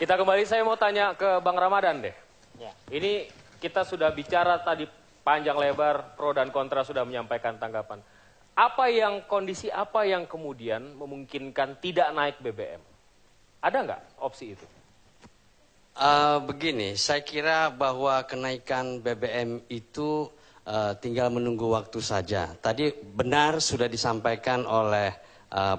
Kita kembali, saya mau tanya ke Bang Ramadan deh. Ya. Ini kita sudah bicara tadi panjang lebar, pro dan kontra sudah menyampaikan tanggapan. Kondisi apa yang kemudian memungkinkan tidak naik BBM? Ada nggak opsi itu? Begini, saya kira bahwa kenaikan BBM itu tinggal menunggu waktu saja. Tadi benar sudah disampaikan oleh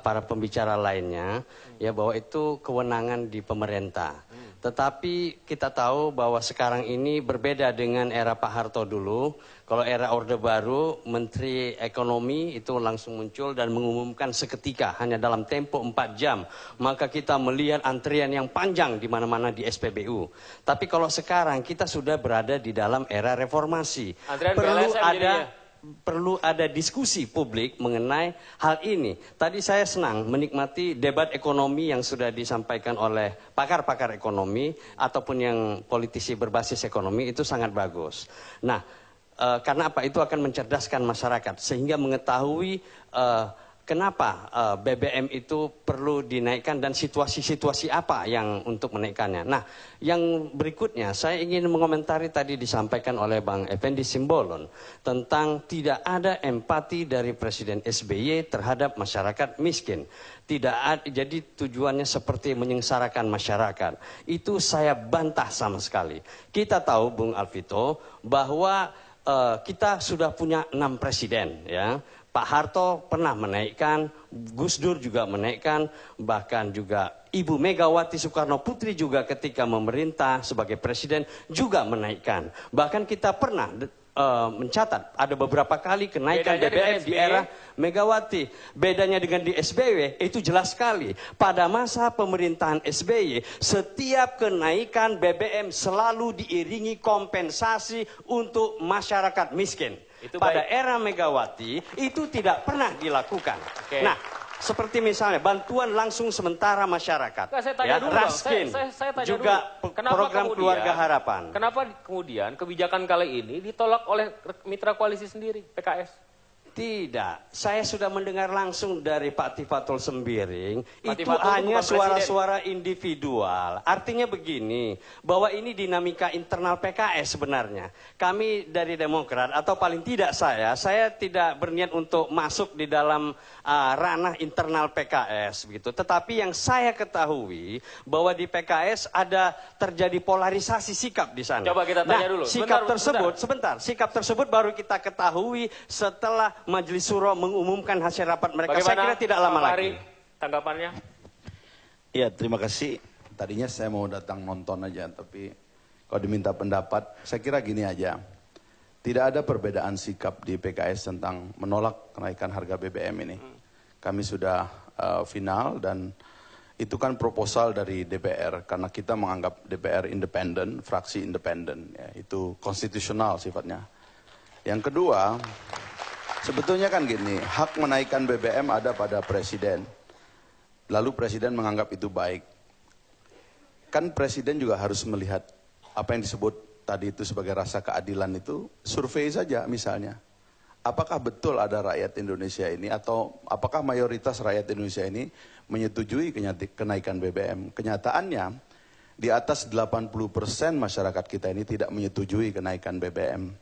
para pembicara lainnya, ya bahwa itu kewenangan di pemerintah. Tetapi kita tahu bahwa sekarang ini berbeda dengan era Pak Harto dulu. Kalau era Orde Baru, Menteri Ekonomi itu langsung muncul dan mengumumkan seketika, hanya dalam tempo 4 jam. Maka kita melihat antrian yang panjang di mana-mana di SPBU. Tapi kalau sekarang kita sudah berada di dalam era reformasi. Perlu ada diskusi publik mengenai hal ini. Tadi saya senang menikmati debat ekonomi yang sudah disampaikan oleh pakar-pakar ekonomi ataupun yang politisi berbasis ekonomi, itu sangat bagus. Nah, karena apa? Itu akan mencerdaskan masyarakat sehingga mengetahui kenapa BBM itu perlu dinaikkan dan situasi-situasi apa yang untuk menaikkannya. Nah, yang berikutnya saya ingin mengomentari tadi disampaikan oleh Bang Effendi Simbolon tentang tidak ada empati dari Presiden SBY terhadap masyarakat miskin. Tidak ada, jadi tujuannya seperti menyengsarakan masyarakat. Itu saya bantah sama sekali. Kita tahu, Bung Alvito, bahwa kita sudah punya 6 presiden, ya. Pak Harto pernah menaikkan, Gus Dur juga menaikkan, bahkan juga Ibu Megawati Soekarno Putri juga ketika memerintah sebagai presiden juga menaikkan. Bahkan kita pernah mencatat ada beberapa kali kenaikan BBM di era Megawati. Bedanya dengan di SBY itu jelas sekali. Pada masa pemerintahan SBY, setiap kenaikan BBM selalu diiringi kompensasi untuk masyarakat miskin. Pada era Megawati itu tidak pernah dilakukan. Nah, seperti misalnya bantuan langsung sementara masyarakat, Raskin, juga program keluarga harapan. Kenapa kemudian kebijakan kali ini ditolak oleh mitra koalisi sendiri, PKS? Tidak, saya sudah mendengar langsung dari Pak Tifatul Sembiring, itu hanya suara-suara individual. Artinya begini, bahwa ini dinamika internal PKS sebenarnya. Kami dari Demokrat, atau paling tidak saya tidak berniat untuk masuk di dalam ranah internal PKS, begitu. Tetapi yang saya ketahui, bahwa di PKS ada terjadi polarisasi sikap di sana. Coba kita tanya dulu. Sikap tersebut baru kita ketahui setelah Majelis Syuro mengumumkan hasil rapat mereka. Bagaimana, saya kira tidak lama lagi. Tanggapannya? Ya, terima kasih. Tadinya saya mau datang nonton aja, tapi kalau diminta pendapat, saya kira gini aja. Tidak ada perbedaan sikap di PKS tentang menolak kenaikan harga BBM ini. Kami sudah final dan itu kan proposal dari DPR, karena kita menganggap DPR independen, fraksi independen. Ya, itu konstitusional sifatnya. Yang kedua, sebetulnya kan gini, hak menaikkan BBM ada pada presiden. Lalu presiden menganggap itu baik. Kan presiden juga harus melihat apa yang disebut tadi itu sebagai rasa keadilan itu, survei saja misalnya. Apakah betul ada rakyat Indonesia ini, atau apakah mayoritas rakyat Indonesia ini menyetujui kenaikan BBM? Kenyataannya, di atas 80% masyarakat kita ini tidak menyetujui kenaikan BBM.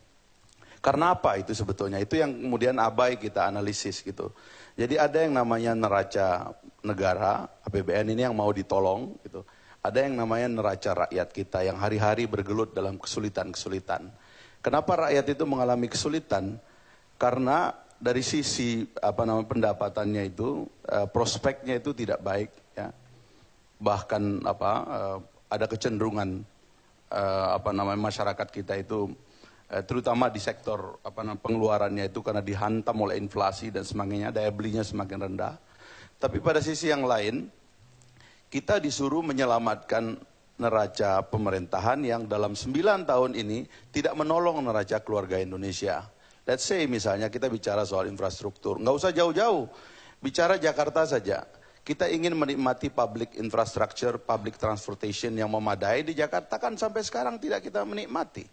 Karena apa itu sebetulnya? Itu yang kemudian abai kita analisis gitu. Jadi ada yang namanya neraca negara, APBN ini yang mau ditolong gitu. Ada yang namanya neraca rakyat kita yang hari-hari bergelut dalam kesulitan-kesulitan. Kenapa rakyat itu mengalami kesulitan? Karena dari sisi pendapatannya itu, prospeknya itu tidak baik, ya. Bahkan ada kecenderungan masyarakat kita itu, terutama di sektor pengeluarannya itu karena dihantam oleh inflasi dan sebagainya, daya belinya semakin rendah. Tapi pada sisi yang lain, kita disuruh menyelamatkan neraca pemerintahan yang dalam 9 tahun ini tidak menolong neraca keluarga Indonesia. Let's say misalnya kita bicara soal infrastruktur, nggak usah jauh-jauh, bicara Jakarta saja. Kita ingin menikmati public infrastructure, public transportation yang memadai di Jakarta, kan sampai sekarang tidak kita menikmati.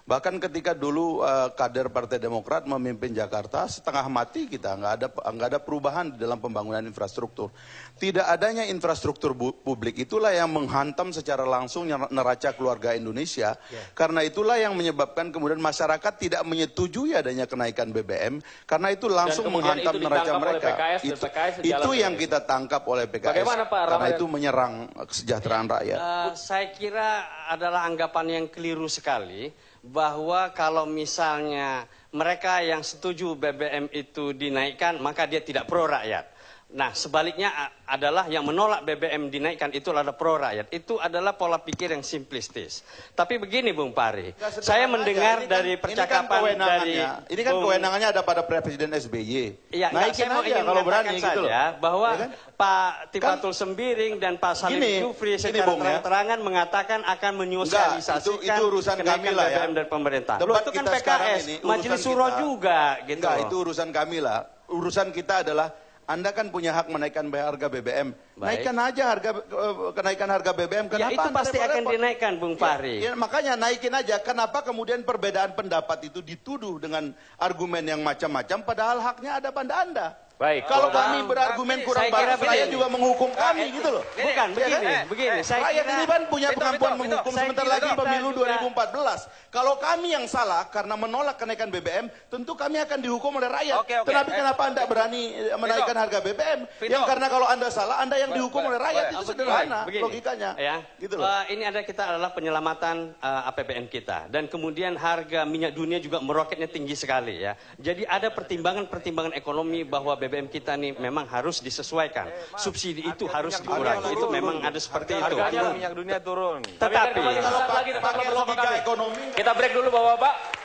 Bahkan ketika dulu kader Partai Demokrat memimpin Jakarta, setengah mati kita, nggak ada perubahan di dalam pembangunan infrastruktur. Tidak adanya infrastruktur publik itulah yang menghantam secara langsung neraca keluarga Indonesia. Karena itulah yang menyebabkan kemudian masyarakat tidak menyetujui adanya kenaikan BBM, karena itu langsung menghantam neraca mereka. Itu yang kita tangkap oleh PKS. Bagaimana, Pak karena itu menyerang kesejahteraan rakyat. Saya kira adalah anggapan yang keliru sekali, bahwa kalau misalnya mereka yang setuju BBM itu dinaikkan, maka dia tidak pro rakyat. Nah, sebaliknya adalah yang menolak BBM dinaikkan itu adalah pro rakyat. Itu adalah pola pikir yang simplistis. Tapi begini Bung Pari, saya mendengar dari percakapan ini kan kewenangannya ada pada Presiden SBY. Ya, naikin saya aja kalau berani gitu loh. Bahwa Ya kan? Pak Tifatul Sembiring dan Pak Salim Jufri secara terang-terangan mengatakan akan menyosialisasikan itu urusan kami lah ya. BBM dari pemerintah. Loh, Debat itu kan kita PKS, ini, Majelis Syuro juga gitu. Enggak, itu urusan kami lah. Urusan kita adalah Anda kan punya hak menaikkan harga BBM. Naikkan aja kenaikan harga BBM. Kenapa ya itu pasti akan dinaikkan, Bung Fahri. Ya, makanya naikin aja. Kenapa kemudian perbedaan pendapat itu dituduh dengan argumen yang macam-macam, padahal haknya ada pada Anda. Baik. Kalau kami berargumen kurang bagus, rakyat juga menghukum kami gitu loh. Bukan, begini. Rakyat ini kan punya kemampuan menghukum, sebentar lagi pemilu 2014. Kalau kami yang salah karena menolak kenaikan BBM, tentu kami akan dihukum oleh rakyat. Tetapi kenapa Anda berani menaikkan harga BBM? Yang karena kalau Anda salah, Anda yang dihukum oleh rakyat. Itu sederhana logikanya. Ya. Gitu loh. Ini kita adalah penyelamatan APBN kita. Dan kemudian harga minyak dunia juga meroketnya tinggi sekali ya. Jadi ada pertimbangan-pertimbangan ekonomi bahwa BBM kita nih memang harus disesuaikan. Subsidi itu harus dikurangi. Itu memang ada seperti itu. Harganya minyak dunia turun. Tetapi kita break dulu Bapak-Bapak.